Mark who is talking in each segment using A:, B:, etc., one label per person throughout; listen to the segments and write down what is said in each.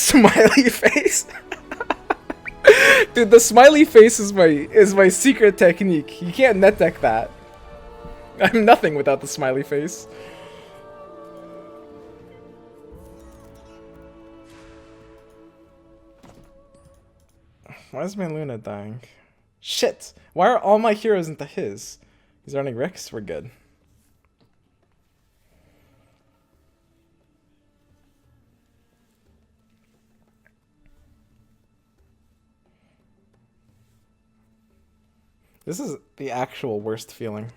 A: Smiley face. Dude, the smiley face is my secret technique. You can't net deck that. I'm nothing without the smiley face. Why is my Luna dying? Shit! Why are all my heroes into his? He's running Ricks? We're good. This is the actual worst feeling.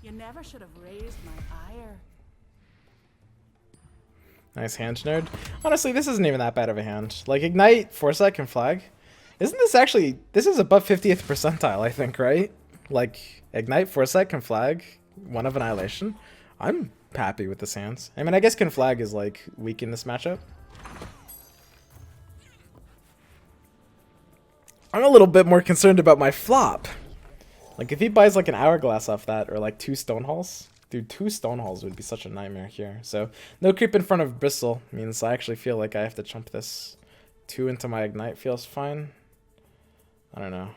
B: You never should have raised my ire.
A: Nice hand, nerd. Honestly, this isn't even that bad of a hand. Like, Ignite, Foresight, and Flag. Isn't this actually... This is above 50th percentile, I think, right? Like, Ignite, Foresight, can Flag, 1 of Annihilation. I'm happy with this hands. I mean, I guess can Flag is, like, weak in this matchup. I'm a little bit more concerned about my flop. Like, if he buys, like, an Hourglass off that, or, like, 2 Stone Halls... Dude, 2 Stone Halls would be such a nightmare here. So, no creep in front of Bristle means I actually feel like I have to chump this. 2 into my Ignite feels fine. I don't know.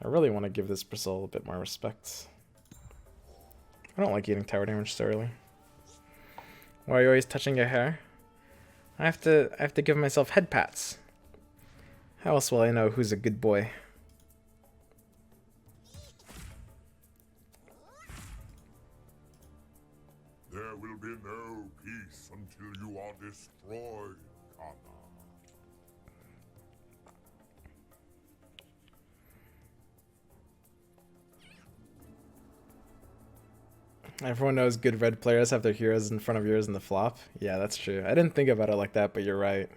A: I really want to give this Bristle a bit more respect. I don't like eating tower damage so early. Why are you always touching your hair? I have to give myself head pats. How else will I know who's a good boy?
C: There will be no peace until you are destroyed, Kana.
A: Everyone knows good red players have their heroes in front of yours in the flop. Yeah, that's true. I didn't think about it like that, but you're right.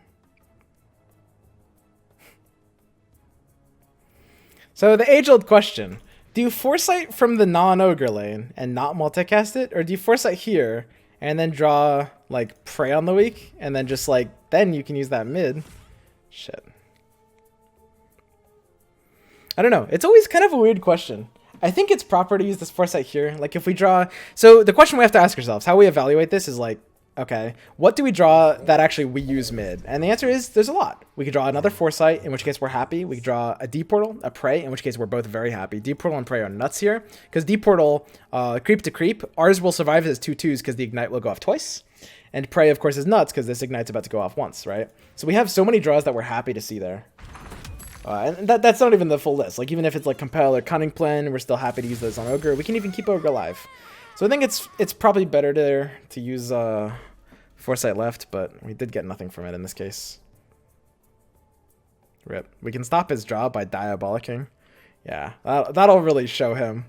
A: So the age-old question. Do you Foresight from the non-Ogre lane and not multicast it? Or do you Foresight here and then draw, like, Prey on the weak? And then just, like, then you can use that mid? Shit. I don't know. It's always kind of a weird question. I think it's proper to use this Foresight here. Like, if we draw... So the question we have to ask ourselves, how we evaluate this is, like, okay, what do we draw that actually we use mid? And the answer is there's a lot. We could draw another Foresight, in which case we're happy. We could draw a D Portal, a Prey, in which case we're both very happy. D Portal and Prey are nuts here, because D Portal, creep to creep, ours will survive as 2/2s because the Ignite will go off twice. And Prey, of course, is nuts because this Ignite's about to go off once, right? So we have so many draws that we're happy to see there. And that's not even the full list. Like, even if it's like Compel or Cunning Plan, we're still happy to use those on Ogre. We can even keep Ogre alive. So I think it's probably better to use Foresight left, but we did get nothing from it in this case. Rip. We can stop his draw by Diabolicking. Yeah, that'll really show him.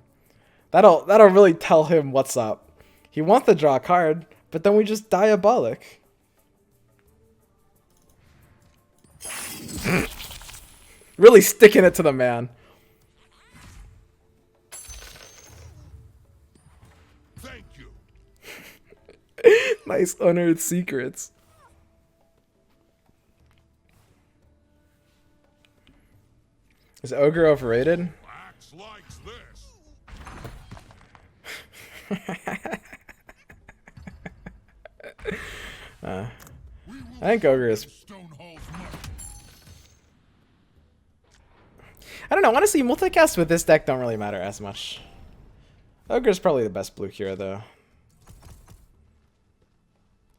A: That'll really tell him what's up. He wants to draw a card, but then we just Diabolic. Really sticking it to the man.
C: Thank you.
A: Nice unearthed secrets. Is Ogre overrated?
C: Wax likes this.
A: I think Ogre is... I don't know, honestly, multicast with this deck don't really matter as much. Ogre is probably the best blue hero, though.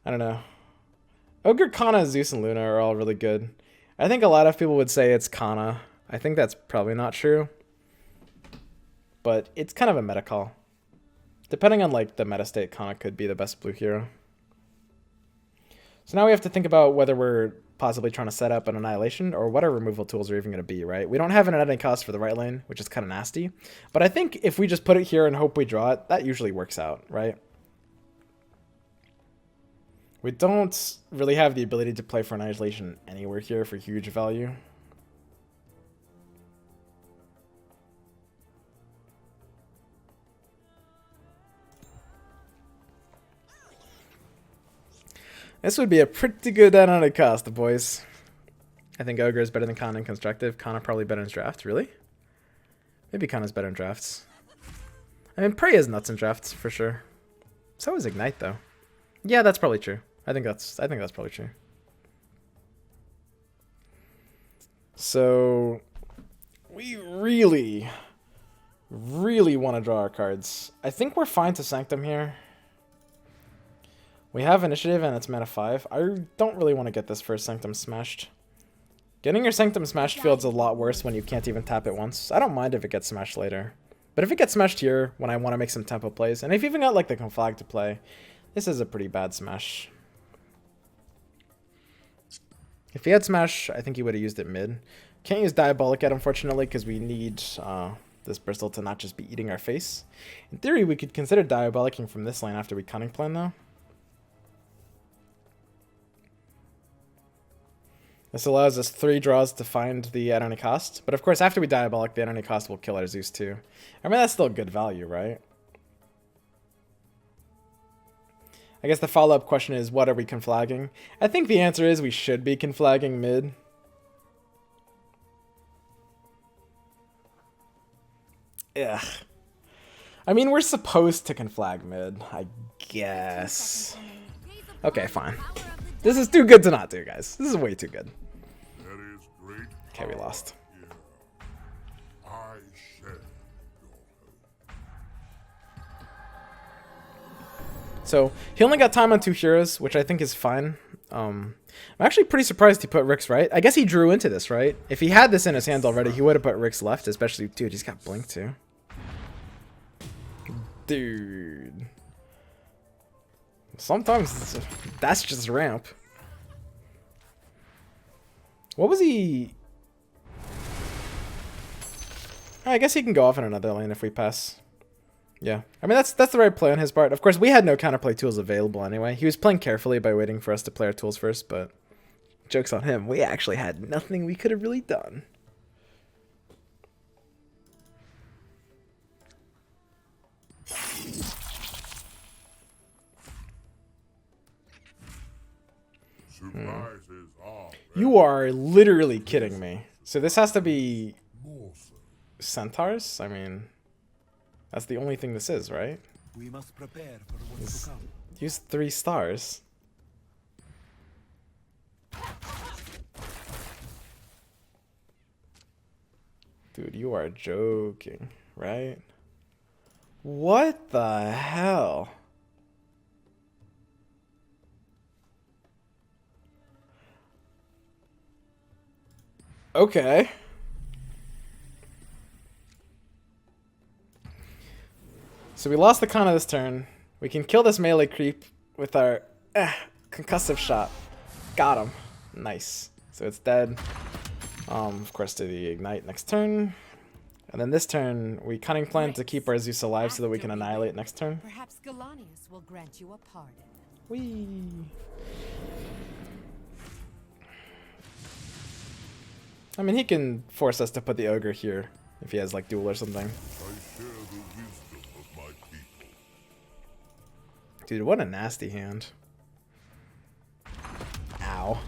A: I don't know. Ogre, Kana, Zeus, and Luna are all really good. I think a lot of people would say it's Kana. I think that's probably not true. But it's kind of a meta call. Depending on, like, the meta state, Kana could be the best blue hero. So now we have to think about whether we're possibly trying to set up an Annihilation or what our removal tools are even going to be, right? We don't have an adding cost for the right lane, which is kind of nasty. But I think if we just put it here and hope we draw it, that usually works out, right? We don't really have the ability to play for Annihilation anywhere here for huge value. This would be a pretty good added cost, boys. I think Ogre is better than Kana in Constructive. Kana probably better in Draft, really? Maybe Kana's better in Drafts. I mean, Prey is nuts in Drafts, for sure. So is Ignite, though. Yeah, that's probably true. I think that's probably true. So we really want to draw our cards. I think we're fine to Sanctum here. We have initiative and it's mana 5. I don't really want to get this first Sanctum smashed. Getting your Sanctum smashed feels a lot worse when you can't even tap it once. I don't mind if it gets smashed later. But if it gets smashed here when I want to make some tempo plays, and if you even got like the Conflag to play, this is a pretty bad smash. If he had smash, I think he would have used it mid. Can't use Diabolic yet, unfortunately, because we need this Bristol to not just be eating our face. In theory, we could consider Diabolicing from this lane after we Cunning Plan, though. This allows us 3 draws to find the at any cost. But of course, after we Diabolic, the at any cost will kill our Zeus too. I mean, that's still good value, right? I guess the follow-up question is, what are we conflagging? I think the answer is we should be conflagging mid. Ugh. I mean, we're supposed to conflag mid, I guess. Okay, fine. This is too good to not do, guys. This is way too good. Okay, we lost. So, he only got time on 2 heroes, which I think is fine. I'm actually pretty surprised he put Rick's right. I guess he drew into this, right? If he had this in his hand already, he would have put Rick's left, especially... Dude, he's got Blink too. Dude. Sometimes that's just ramp. What was he... I guess he can go off in another lane if we pass. Yeah, I mean, that's the right play on his part. Of course, we had no counterplay tools available anyway. He was playing carefully by waiting for us to play our tools first, but joke's on him. We actually had nothing we could have really done. You are literally kidding me. So this has to be centaurs? I mean... That's the only thing this is, right? We must prepare for what's to come. Use 3 stars. Dude, you are joking, right? What the hell? Okay. So we lost the con of this turn. We can kill this melee creep with our concussive shot. Got him. Nice. So it's dead. Of course, to the ignite next turn. And then this turn, we Cunning Plan to keep our Zeus alive so that we can annihilate next turn.
D: Perhaps Galanius will grant you a pardon.
A: Whee! I mean, he can force us to put the ogre here if he has like duel or something. Dude, what a nasty hand. Ow.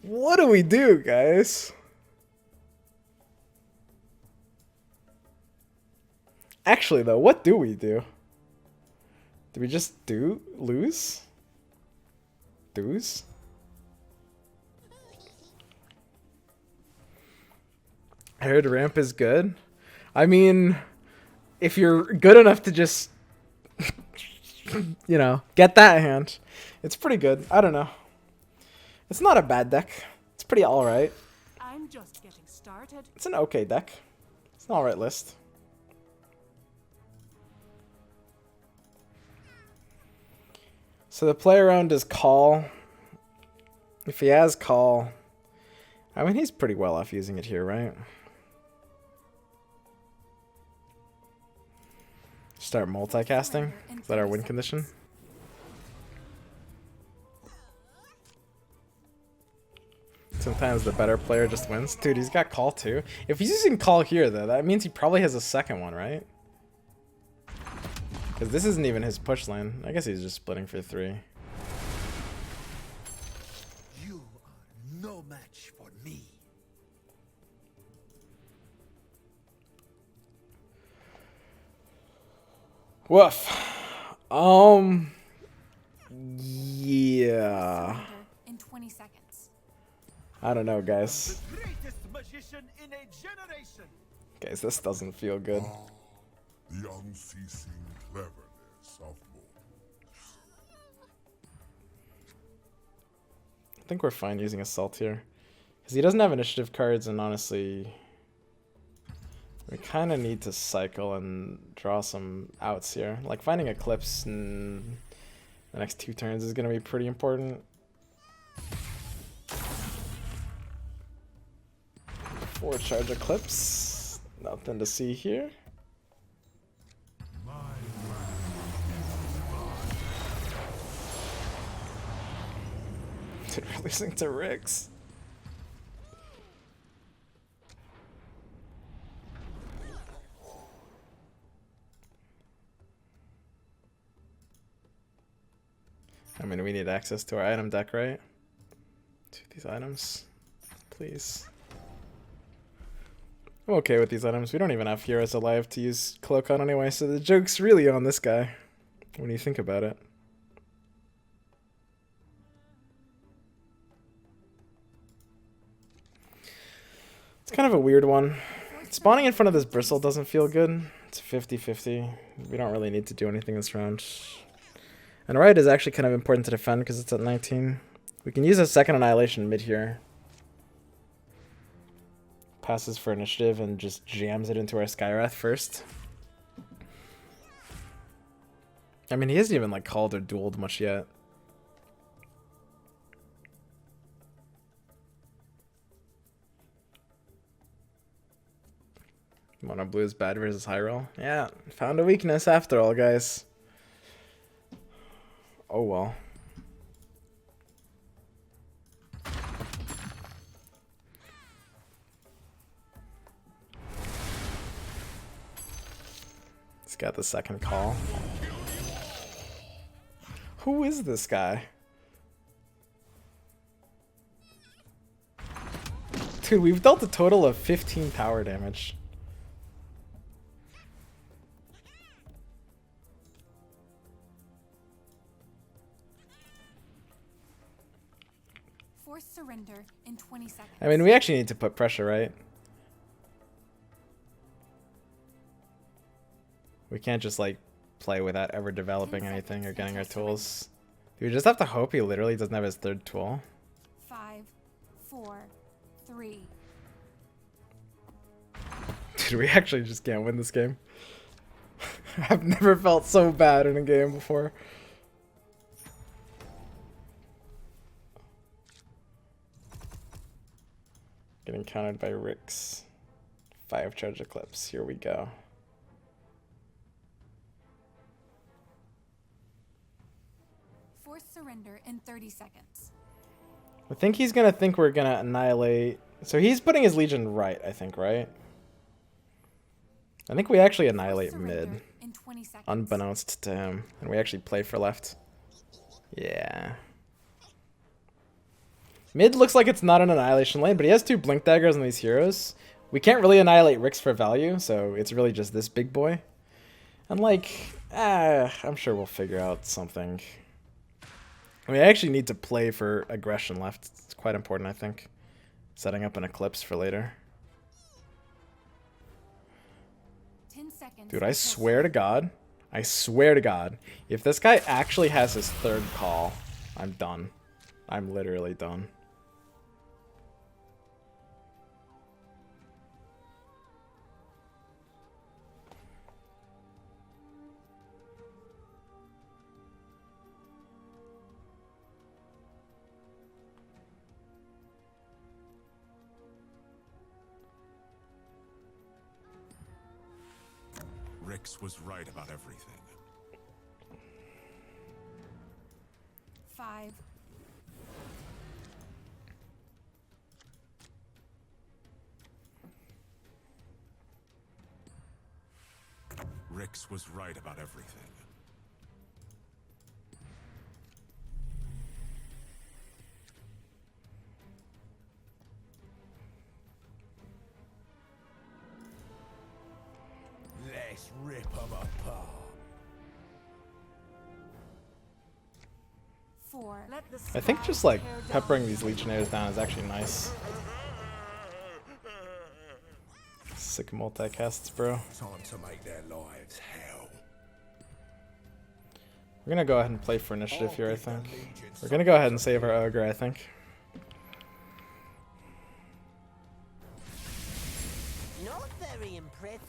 A: What do we do, guys? Actually, though, what do we do? Do we just lose? Doos? I heard ramp is good. I mean, if you're good enough to just, you know, get that hand, it's pretty good. I don't know. It's not a bad deck. It's pretty alright.
B: I'm just getting started.
A: It's an okay deck. It's an alright list. So the play around is call. If he has call, I mean, he's pretty well off using it here, right? Start multicasting. Is that our win condition? Sometimes the better player just wins. Dude, he's got call too. If he's using call here, though, that means he probably has a second one, right? Because this isn't even his push lane. I guess he's just splitting for 3.
E: You are no match for me.
A: Woof. Yeah.
D: In 20 seconds.
A: I don't know, guys.
E: Greatest magician in a generation.
A: Guys, this doesn't feel good.
C: The unceasing cleverness of mortals.
A: I think we're fine using Assault here. Because he doesn't have initiative cards, and honestly, we kind of need to cycle and draw some outs here. Like, finding Eclipse in the next 2 turns is going to be pretty important. 4 charge Eclipse. Nothing to see here. Dude, we're losing to Rix. I mean, we need access to our item deck, right? To these items. Please. I'm okay with these items. We don't even have heroes alive to use Cloak on anyway, so the joke's really on this guy when you think about it. It's kind of a weird one. Spawning in front of this bristle doesn't feel good. It's 50-50. We don't really need to do anything this round. And right is actually kind of important to defend because it's at 19. We can use a second Annihilation mid here. Passes for initiative and just jams it into our Skywrath first. I mean, he hasn't even like called or dueled much yet. MonoBlue is bad versus high roll. Yeah, found a weakness after all, guys. Oh well. He's got the second call. Who is this guy? Dude, we've dealt a total of 15 power damage.
D: Force surrender in 20 seconds.
A: I mean, we actually need to put pressure, right? We can't just, like, play without ever developing anything or getting our tools. Do we just have to hope he literally doesn't have his third tool?
D: 5, 4, 3.
A: Dude, we actually just can't win this game. I've never felt so bad in a game before. Getting countered by Rix. 5 charge Eclipse. Here we go.
D: Force surrender in 30 seconds.
A: I think he's gonna think we're gonna annihilate. So he's putting his Legion right, I think, right? I think we actually annihilate mid.
D: In 20 seconds.
A: Unbeknownst to him. And we actually play for left. Yeah. Mid looks like it's not an annihilation lane, but he has 2 blink daggers on these heroes. We can't really annihilate Rix for value, so it's really just this big boy. And like, I'm sure we'll figure out something. We actually need to play for aggression left. It's quite important, I think. Setting up an Eclipse for later.
D: 10 seconds.
A: Dude, I swear to God, if this guy actually has his third call, I'm done. I'm literally done.
F: Rix was right about everything.
D: 5,
F: X was right about everything.
E: Let's rip them apart.
D: 4.
B: Let the
A: I think
B: skies
A: just like
B: tear down
A: peppering these legionnaires down is actually nice. Sick multicasts, bro.
E: Time to make their lives hell.
A: We're gonna go ahead and play for initiative here, I think. We're gonna go ahead and save our ogre, I think.
G: Not very impressive.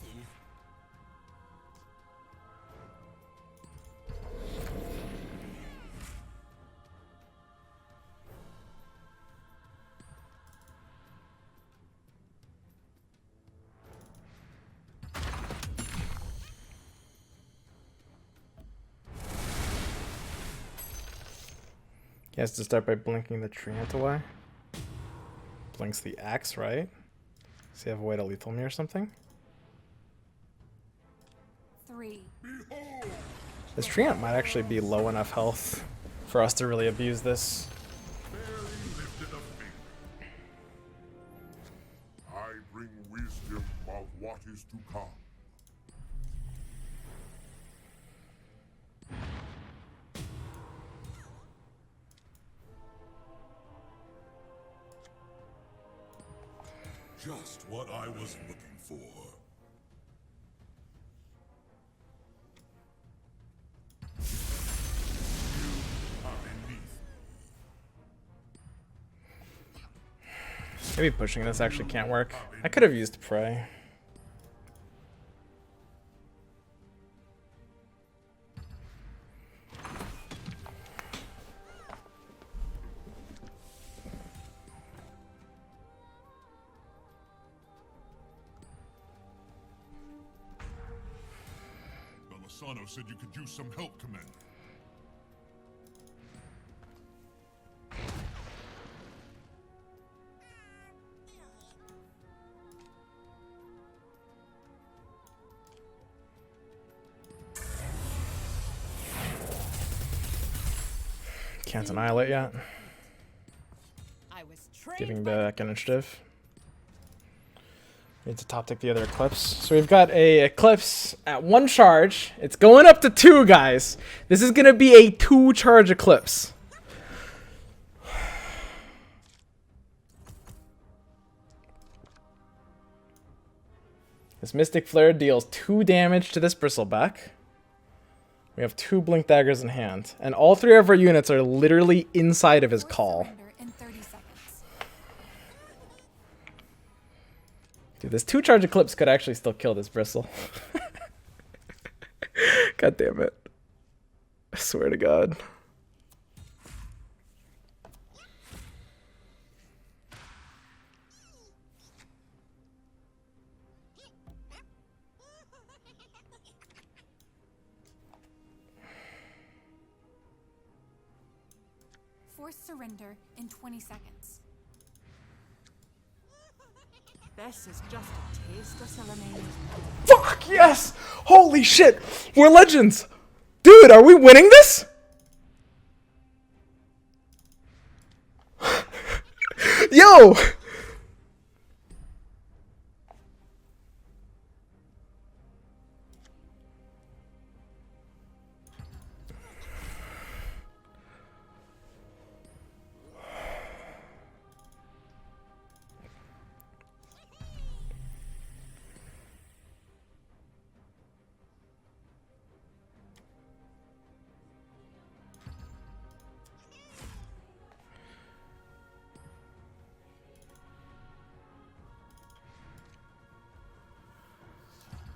A: He has to start by blinking the treant away. Blinks the axe, right? Does he have a way to lethal me or something?
D: 3.
A: This treant might actually be low enough health for us to really abuse this.
C: Barely lifted a finger. I bring wisdom of what is to come.
F: Just what I was looking for. You are beneath me.
A: Maybe pushing this actually can't work. I could have used Prey.
F: Belisano said you could use some help, Commander.
A: Can't annihilate yet.
G: I was trained
A: Giving
G: by
A: back initiative. Need to top tick the other Eclipse. So we've got a Eclipse at 1 charge. It's going up to 2, guys. This is going to be a 2-charge Eclipse. This Mystic Flare deals 2 damage to this Bristleback. We have 2 Blink Daggers in hand. And all 3 of our units are literally inside of his
D: Force
A: call.
D: surrender in 30 seconds.
A: Dude, this 2-charge Eclipse could actually still kill this Bristle. God damn it. I swear to God.
D: Force surrender in 20 seconds.
B: This is just a taste of Salamine.
A: Fuck, yes! Holy shit! We're legends! Dude, are we winning this? Yo!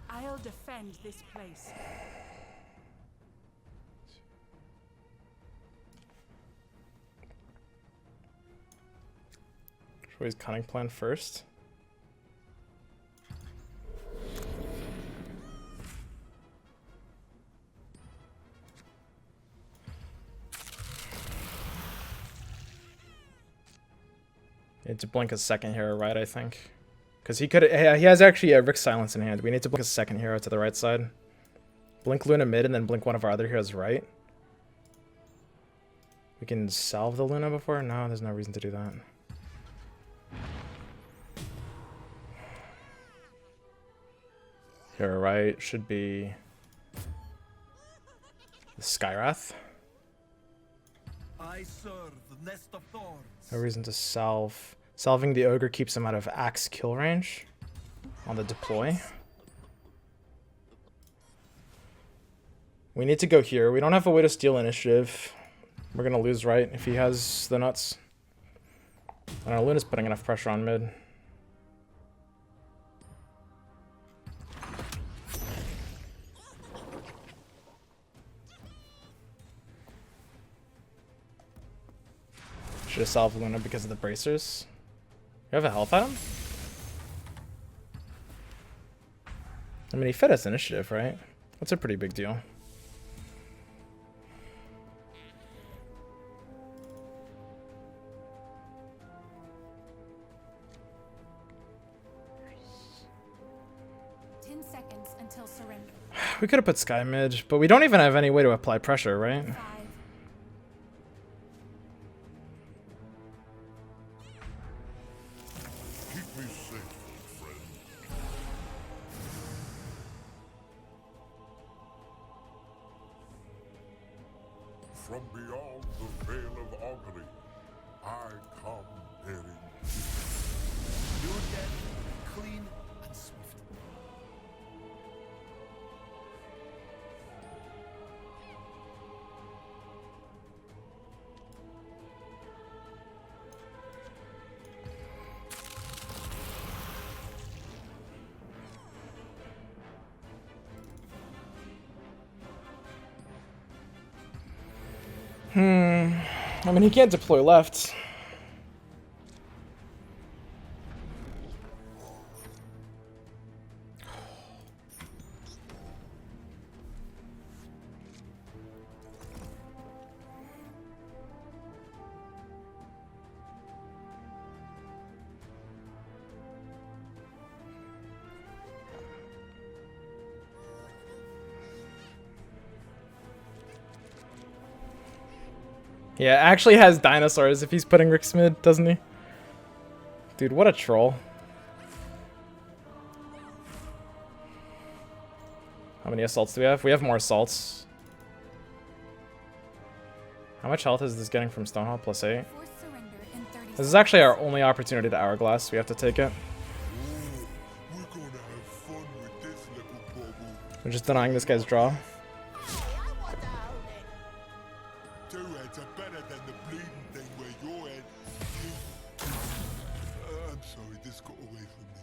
B: I'll defend this place.
A: Show his cunning plan first. Need to blink a second hero, right? I think, because he could. He has actually a Rick Silence in hand. We need to blink a second hero to the right side. Blink Luna mid and then blink one of our other heroes right. We can salve the Luna before? No, there's no reason to do that. Here, right, should be the Skywrath.
E: I serve the nest of thorns.
A: No reason to salve. Salving the Ogre keeps him out of axe kill range on the deploy. We need to go here. We don't have a way to steal initiative. We're gonna lose, right, if he has the nuts. I don't know, Luna's putting enough pressure on mid. Should have salved Luna because of the bracers. You have a health item? I mean, he fed us initiative, right? That's a pretty big deal.
D: Until surrender.
A: We could have put Sky mid, but we don't even have any way to apply pressure, right?
D: 5.
C: Keep me safe, friend. From beyond the veil of augury, I come bearing
E: Your death, clean and swift.
A: I mean, he can't deploy left. Yeah, actually has dinosaurs if he's putting Rick's mid, doesn't he? Dude, what a troll. How many assaults do we have? We have more assaults. How much health is this getting from Stonehall? +8.
D: Force surrender in 30
A: This is actually our only opportunity to Hourglass. We have to take it.
C: We're gonna have fun with this little bubble.
A: We're just denying this guy's draw.
C: Two heads are better than the bleeding thing where your head. I'm sorry, this got away from me.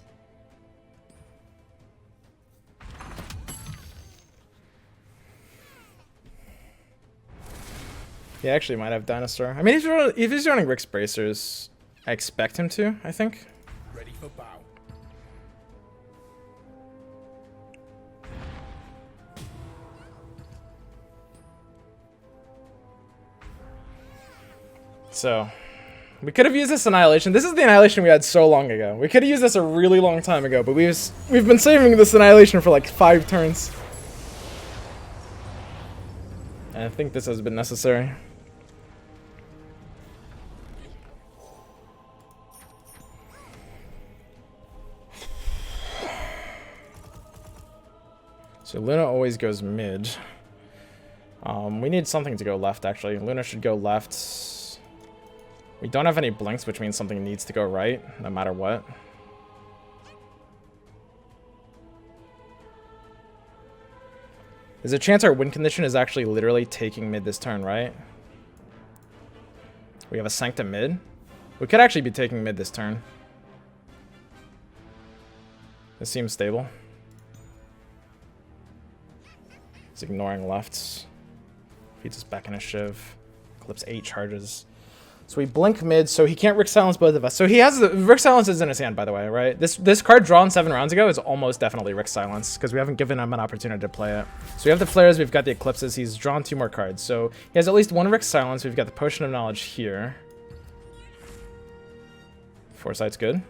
A: He actually might have Dinosaur. I mean, if he's running Rick's Bracers, I expect him to, I think.
E: Ready for bow.
A: So, we could have used this Annihilation. This is the Annihilation we had so long ago. We could have used this a really long time ago, but we've been saving this Annihilation for like 5 turns. And I think this has been necessary. So Luna always goes mid. We need something to go left, actually. Luna should go left. We don't have any blinks, which means something needs to go right, no matter what. There's a chance our win condition is actually literally taking mid this turn, right? We have a Sanctum mid. We could actually be taking mid this turn. This seems stable. He's ignoring lefts. Feeds us back in a Shiv. Clips 8 charges. So we blink mid, so he can't Rick Silence both of us. So he has the Rick Silence is in his hand, by the way, right? This card drawn 7 rounds ago is almost definitely Rick Silence because we haven't given him an opportunity to play it. So we have the flares, we've got the eclipses. He's drawn 2 more cards, so he has at least 1 Rick Silence. We've got the Potion of Knowledge here. Foresight's good.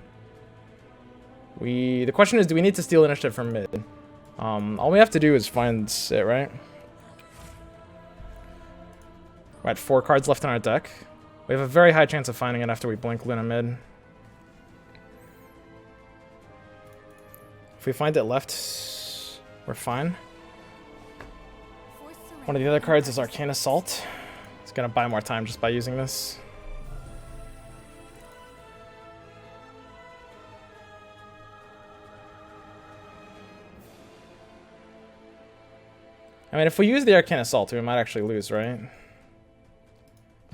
A: The question is, do we need to steal initiative from mid? All we have to do is find it, right? We're at 4 cards left in our deck. We have a very high chance of finding it after we blink Luna mid. If we find it left, we're fine. One of the other cards is Arcane Assault. It's gonna buy more time just by using this. I mean, if we use the Arcane Assault, we might actually lose, right?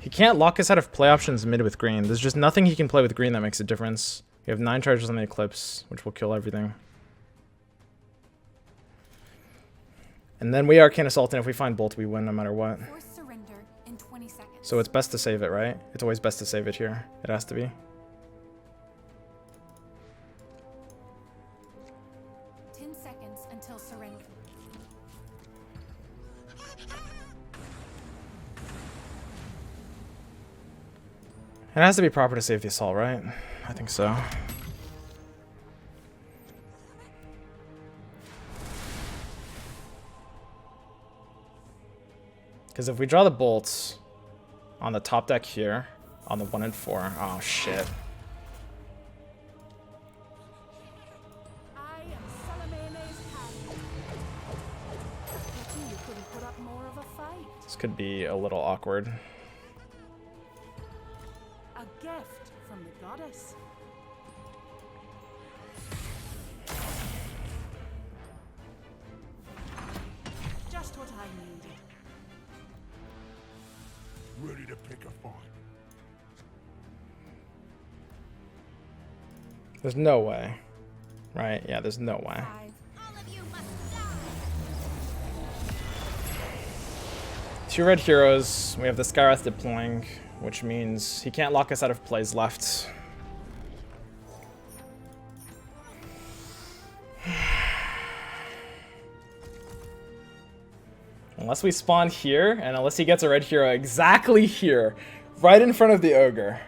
A: He can't lock us out of play options mid with green. There's just nothing he can play with green that makes a difference. We have 9 charges on the Eclipse, which will kill everything. And then we Arcane Assault, and if we find Bolt, we win no matter what.
D: Force surrender in 20 seconds.
A: So it's best to save it, right? It's always best to save it here. It has to be.
D: 10 seconds until surrender.
A: It has to be proper to save the Assault, right? I think so. Because if we draw the bolts on the top deck here, on the 1 and 4, oh shit.
B: I am Salamene's hand. Pity you couldn't put up more of a fight.
A: This could be a little awkward.
B: A gift from the goddess. Just what I needed.
C: Ready to pick a fight.
A: There's no way. Right? Yeah, there's no way.
D: 5. All of you must die.
A: 2 red heroes. We have the Skywrath deploying, which means he can't lock us out of plays left. Unless we spawn here, and unless he gets a red hero exactly here, right in front of the ogre.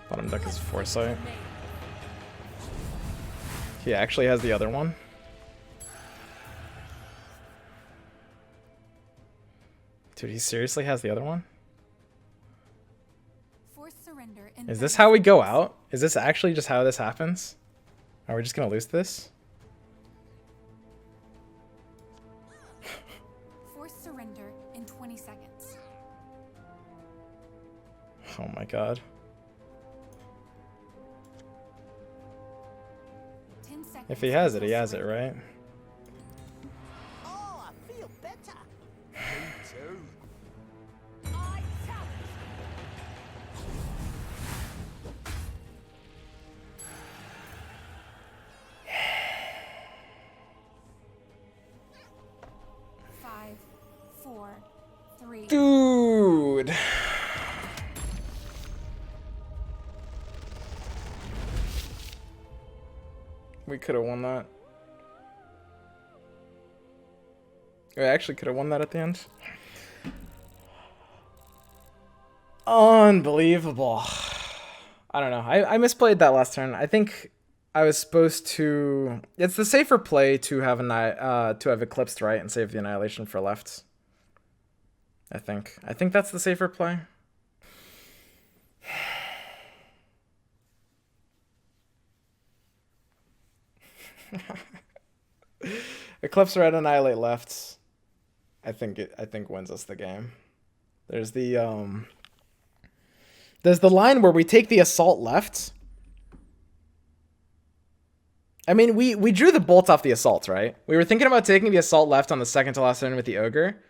A: Bottom deck is Foresight. He actually has the other one. Dude, he seriously has the other one?
D: Force surrender in
A: Is this
D: 30
A: how we go
D: seconds.
A: out? Is this actually just how this happens? Are we just gonna lose this?
D: Force surrender in 20 seconds.
A: Oh my god.
D: 10 seconds.
A: If he has it, he
D: until
A: has it,
D: surrender.
A: right?
G: Oh, I feel better.
C: Me too.
G: I challenge.
D: 5, 4, 3.
A: Dude. We could have won that. We actually could have won that at the end. Unbelievable. I don't know. I misplayed that last turn. I think I was supposed to. It's the safer play to have to have Eclipsed right and save the Annihilation for left. I think that's the safer play. Eclipse right, Annihilate left. I think wins us the game. There's the line where we take the Assault left. I mean, we drew the bolt off the Assault, right? We were thinking about taking the Assault left on the second to last turn with the Ogre.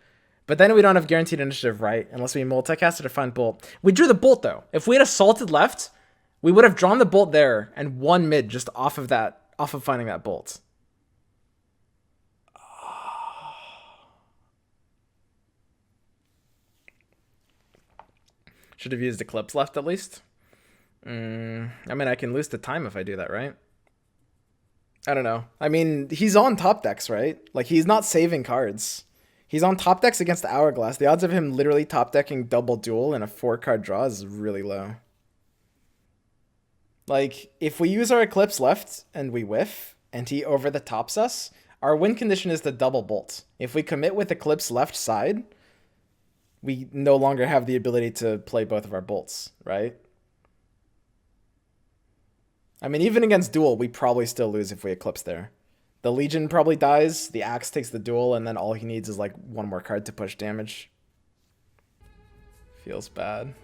A: But then we don't have guaranteed initiative, right? Unless we multicast it or find Bolt. We drew the Bolt, though. If we had assaulted left, we would have drawn the Bolt there and won mid just off of finding that Bolt. Should have used Eclipse left at least. I mean, I can lose the time if I do that, right? I don't know. I mean, he's on top decks, right? Like, he's not saving cards. He's on top decks against the Hourglass. The odds of him literally top decking double duel in a 4-card draw is really low. Like, if we use our Eclipse left and we whiff, and he over the tops us, our win condition is the double bolt. If we commit with Eclipse left side, we no longer have the ability to play both of our bolts, right? I mean, even against duel, we probably still lose if we Eclipse there. The Legion probably dies, the Axe takes the duel, and then all he needs is like one more card to push damage. Feels bad.